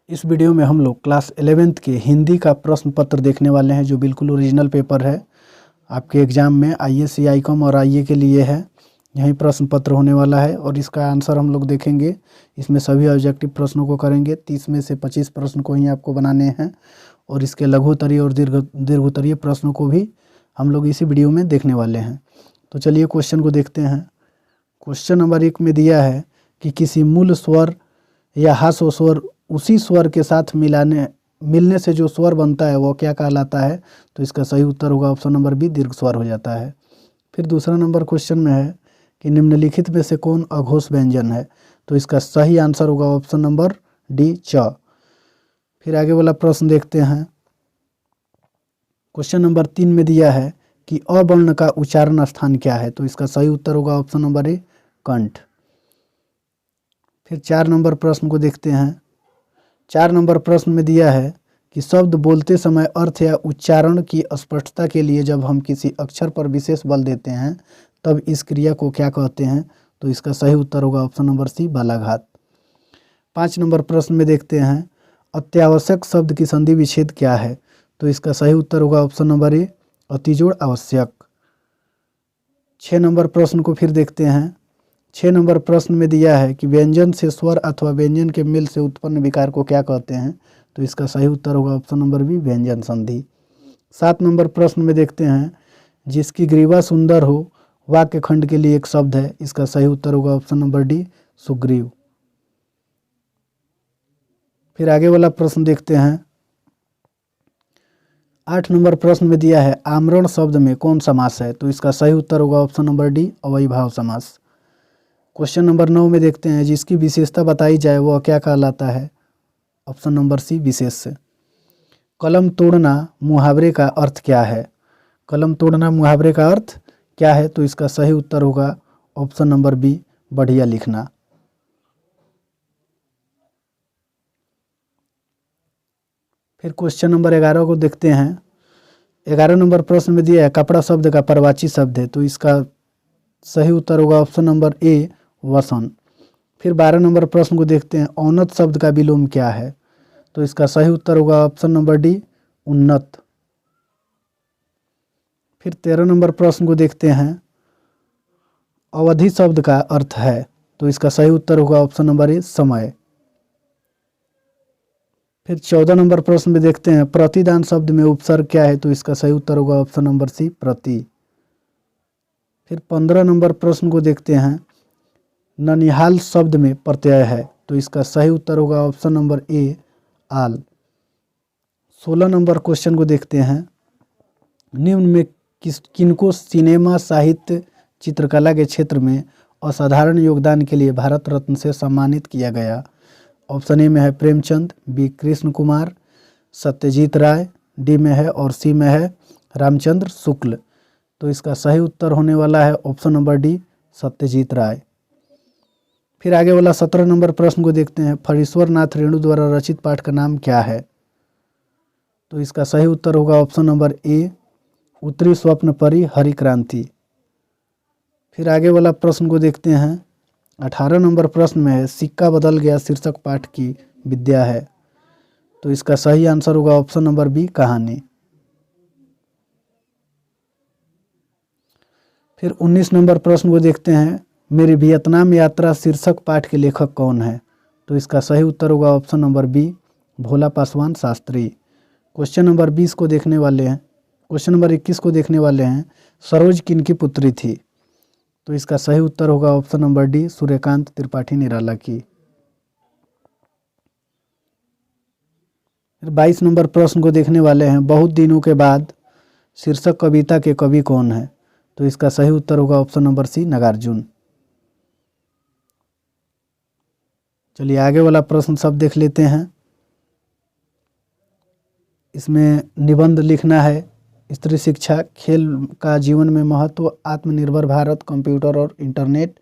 इस वीडियो में हम लोग क्लास 11th के हिंदी का प्रश्न पत्र देखने वाले हैं, जो बिल्कुल ओरिजिनल पेपर है। आपके एग्जाम में आईएएस, आईकॉम और आईए के लिए है। यही प्रश्न पत्र होने वाला है और इसका आंसर हम लोग देखेंगे। इसमें सभी ऑब्जेक्टिव प्रश्नों को करेंगे। 30 में से 25 प्रश्न को ही आपको बनाने हैं और इसके लघु उत्तरीय और दीर्घ उत्तरीय प्रश्नों को भी हम लोग इसी वीडियो में देखने वाले हैं। तो चलिए क्वेश्चन को देखते हैं। क्वेश्चन नंबर 1 में दिया है कि किसी मूल स्वर या ह्रस्व स्वर उसी स्वर के साथ मिलने से जो स्वर बनता है वो क्या कहलाता है। तो इसका सही उत्तर होगा ऑप्शन नंबर बी, दीर्घ स्वर हो जाता है। फिर दूसरा नंबर क्वेश्चन में है कि निम्नलिखित में से कौन अघोष व्यंजन है। तो इसका सही आंसर होगा ऑप्शन नंबर डी, च। फिर आगे वाला प्रश्न देखते हैं। क्वेश्चन नंबर 3 में दिया है कि अ वर्ण का उच्चारण स्थान क्या है। तो इसका सही उत्तर होगा ऑप्शन नंबर ए, कंठ। फिर 4 नंबर प्रश्न को देखते हैं। 4 नंबर प्रश्न में दिया है कि शब्द बोलते समय अर्थ या उच्चारण की स्पष्टता के लिए जब हम किसी अक्षर पर विशेष बल देते हैं तब इस क्रिया को क्या कहते हैं। तो इसका सही उत्तर होगा option number C, Balaghat. 5 number प्रश्न में देखते हैं अत्यावश्यक शब्द की संधि विच्छेद क्या है। तो इसका सही उत्तर होगा ऑप्शन नंबर ए, अतिजोड़ आवश्यक। 6 नंबर प्रश्न को फिर देखते हैं। 6 नंबर प्रश्न में दिया है कि व्यंजन से स्वर अथवा व्यंजन के मिल से उत्पन्न विकार को क्या कहते हैं। तो इसका सही उत्तर होगा ऑप्शन नंबर बी, व्यंजन संधि। 7 नंबर प्रश्न में देखते हैं जिसकी ग्रीवा सुंदर हो वाक्य खंड के लिए एक शब्द है। इसका सही उत्तर होगा ऑप्शन नंबर डी, सुग्रीव। फिर आगे वाला प्रश्न देखते हैं। 8 नंबर प्रश्न में दिया है आमरण शब्द में कौन समास है। तो इसका सही उत्तर होगा ऑप्शन नंबर डी, अव्ययीभाव समास। क्वेश्चन नंबर 9 में देखते हैं जिसकी विशेषता बताई जाए वह क्या कहलाता है। ऑप्शन नंबर सी, विशेष। कलम तोड़ना मुहावरे का अर्थ क्या है। कलम तोड़ना मुहावरे का अर्थ क्या है। तो इसका सही उत्तर होगा ऑप्शन नंबर बी, बढ़िया लिखना। फिर क्वेश्चन नंबर 11 को देखते हैं। 11 नंबर प्रश्न में दिया है कपड़ा शब्द का परवाची शब्द है। तो इसका सही उत्तर होगा ऑप्शन नंबर ए, वसन। फिर 12 नंबर प्रश्न को देखते हैं औन्नत शब्द का विलोम क्या है। तो इसका सही उत्तर होगा ऑप्शन नंबर डी, उन्नत। फिर 13 नंबर प्रश्न को देखते हैं अवधि शब्द का अर्थ है। तो इसका सही उत्तर होगा ऑप्शन नंबर ए, समय। फिर 14 नंबर प्रश्न में देखते हैं प्रतिदान शब्द में उपसर्ग क्या है। तो इसका सही उत्तर होगा ऑप्शन नंबर सी, प्रति। फिर 15 नंबर प्रश्न को देखते हैं ननिहाल शब्द में प्रत्यय है। तो इसका सही उत्तर होगा option number A, all. 16 number question को देखते हैं निम्न में किनको सिनेमा, साहित्य, चित्रकला के क्षेत्र में असाधारण योगदान के लिए भारत रत्न से सम्मानित किया गया। ऑप्शन ए में है प्रेमचंद, बी कृष्ण कुमार, सत्यजीत राय, डी में है और सी में है रामचंद्र शुक्ल। तो इसका सही उत्तर होने वाला है ऑप्शन नंबर डी, सत्यजीत राय। फिर आगे वाला 17 नंबर प्रश्न को देखते हैं फणीश्वर नाथ रेणु द्वारा रचित पाठ का नाम क्या है। तो इसका सही उत्तर होगा ऑप्शन नंबर ए, उत्तरी स्वप्न परी हरि क्रांति। फिर आगे वाला प्रश्न को देखते हैं। 18 नंबर प्रश्न में है सिक्का बदल गया शीर्षक पाठ की विद्या है। तो इसका सही आंसर होगा ऑप्शन नंबर बी, कहानी। फिर 19 नंबर प्रश्न को देखते हैं मेरी वियतनाम यात्रा शीर्षक पाठ के लेखक कौन है। तो इसका सही उत्तर होगा ऑप्शन नंबर बी, भोला पासवान शास्त्री। क्वेश्चन नंबर 20 को देखने वाले हैं। क्वेश्चन नंबर 21 को देखने वाले हैं सरोज किनकी पुत्री थी। तो इसका सही उत्तर होगा option number D, Suryakant Tripathi Nirala की। फिर 22 नंबर प्रश्न को देखने वाले हैं बहुत दिनों के बाद शीर्षक कविता के कवि कौन है। तो इसका सही उत्तर होगा ऑप्शन नंबर सी, नागार्जुन। चलिए आगे वाला प्रश्न सब देख लेते हैं। इसमें निबंध लिखना है, स्त्री शिक्षा, खेल का जीवन में महत्व, आत्मनिर्भर भारत, कंप्यूटर और इंटरनेट।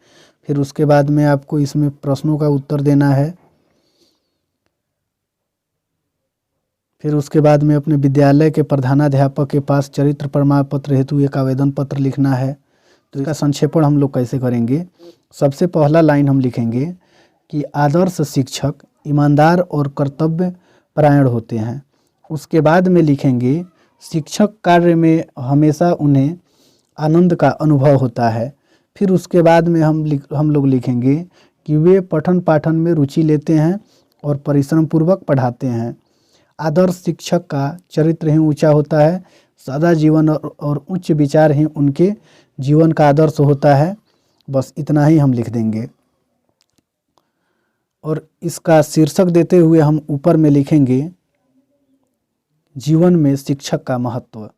फिर उसके बाद में आपको इसमें प्रश्नों का उत्तर देना है। फिर उसके बाद में अपने विद्यालय के प्रधानाध्यापक के पास चरित्र प्रमाण पत्र हेतु एक आवेदन पत्र लिखना है। तो इसका संक्षेपण हम लोग कैसे करेंगे। सबसे पहला लाइन हम लिखेंगे कि आदर्श शिक्षक ईमानदार और कर्तव्य परायण होते हैं। उसके बाद में लिखेंगे शिक्षक कार्य में हमेशा उन्हें आनंद का अनुभव होता है। फिर उसके बाद में हम लोग लिखेंगे कि वे पठन पाठन में रुचि लेते हैं और परिश्रम पूर्वक पढ़ाते हैं। आदर्श शिक्षक का चरित्र ही ऊंचा होता है। सादा जीवन और उच्च विचार ही उनके जीवन का आदर्श होता है। बस इतना ही हम लिख देंगे। और इसका शीर्षक देते हुए हम ऊपर में लिखेंगे जीवन में शिक्षक का महत्व।